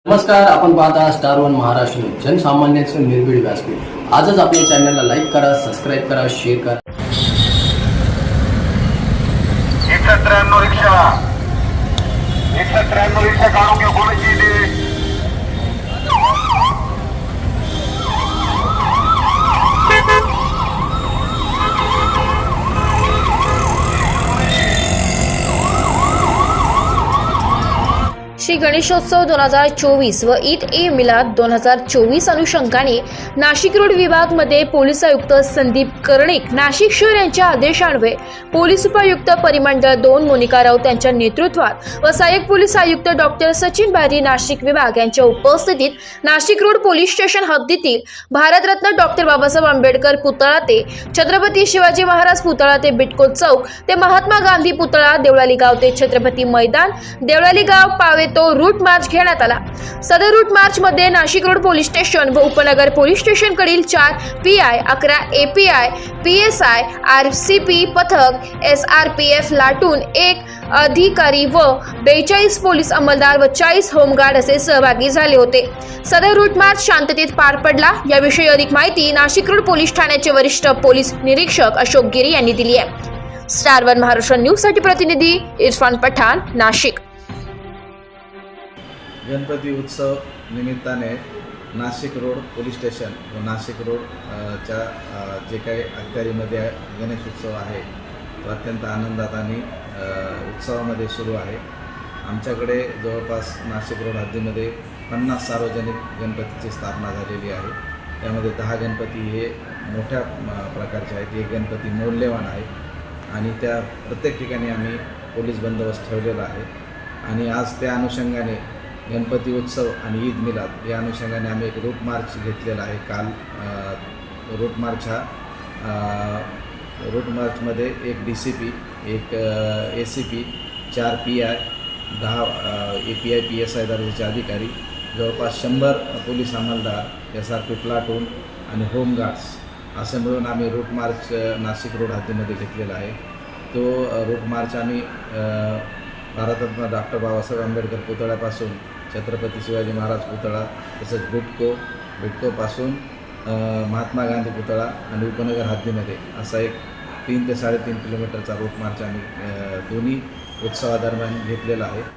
नमस्कार, आपण पाहता स्टार वन महाराष्ट्र न्यूज, जनसामान्यांचे निर्भीड व्यासपीठ। आजच आपल्या चॅनलला लाईक करा, सबस्क्राईब करा, शेअर करा। 193 रिक्षा काढून घ्या कोणाची इथे श्री गणेशोत्सव 2024 व ईद ए मिलाद 2024 अनुषंगाने नाशिक रोड विभाग मध्ये पोलीस आयुक्त संदीप कर्णिक नाशिक शहर यांच्या आदेशान्वये पोलीस उपायुक्त परिमंडळ 2 मोनिका राऊत यांच्या नेतृत्वात व सहाय्यक पोलीस आयुक्त डॉक्टर सचिन बारी नाशिक विभाग यांच्या उपस्थितीत नाशिक रोड पोलीस स्टेशन हद्दीतील भारतरत्न डॉक्टर बाबासाहेब आंबेडकर पुतळा ते छत्रपती शिवाजी महाराज पुतळा ते बिटको चौक ते महात्मा गांधी पुतळा देवळाली गाव ते छत्रपती मैदान देवळाली गाव पावे तो रूट मार्च घेण्यात आला। सदर रूट मार्च मध्ये नाशिक रोड पोलीस स्टेशन व उपनगर पोलीस स्टेशन कडील 4 PI, 11 API, PSI, RCP पथक, SRPF लाटून 1 अधिकारी व 42 पोलीस अंमलदार व 40 होमगार्ड असे सहभागी झाले होते। सदर रूट मार्च शांततेत पार पडला। याविषयी अधिक माहिती नाशिक रोड पोलीस ठाण्याचे वरिष्ठ पोलीस निरीक्षक अशोक गिरी यांनी दिली आहे। स्टार वन महाराष्ट्र न्यूज साठी प्रतिनिधी इरफान पठाण, नाशिक। गणपती उत्सव निमित्ताने नाशिक रोड पोलीस स्टेशन व नाशिक रोड च्या जे काही अखत्यारीमध्ये गणेश उत्सव आहे तो अत्यंत आनंदात आणि उत्सवामध्ये सुरू आहे। आमच्याकडे जवळपास नाशिक रोड हद्दीमध्ये 50 सार्वजनिक गणपतीची स्थापना झालेली आहे। त्यामध्ये 10 गणपती हे मोठ्या प्रकारचे आहेत, एक गणपती मौल्यवान आहे आणि त्या प्रत्येक ठिकाणी आम्ही पोलीस बंदोबस्त ठेवलेला आहे। आणि आज त्या अनुषंगाने गणपती उत्सव आणि ईद मिलाद या अनुषंगाने आम्ही एक रूट मार्च घेतलेला आहे। काल रूट मार्चमध्ये एक DCP, एक ACP, 4 PI, 10 API PSI दर्जाचे अधिकारी, जवळपास 100 पोलीस अंमलदार, SRP प्लाटून आणि होमगार्ड्स असे मिळून आम्ही रूट मार्च नाशिक रोड हद्दीमध्ये घेतलेला आहे। तो रूट मार्च आम्ही भारतरत्न डॉक्टर बाबासाहेब आंबेडकर पुतळ्यापासून छत्रपती शिवाजी महाराज पुतळा, तसंच बिटकोपासून महात्मा गांधी पुतळा आणि उपनगर हद्दीमध्ये असा एक 3 ते 3.5 किलोमीटरचा रूट मार्च आम्ही दोन्ही उत्सवादरम्यान घेतलेला आहे।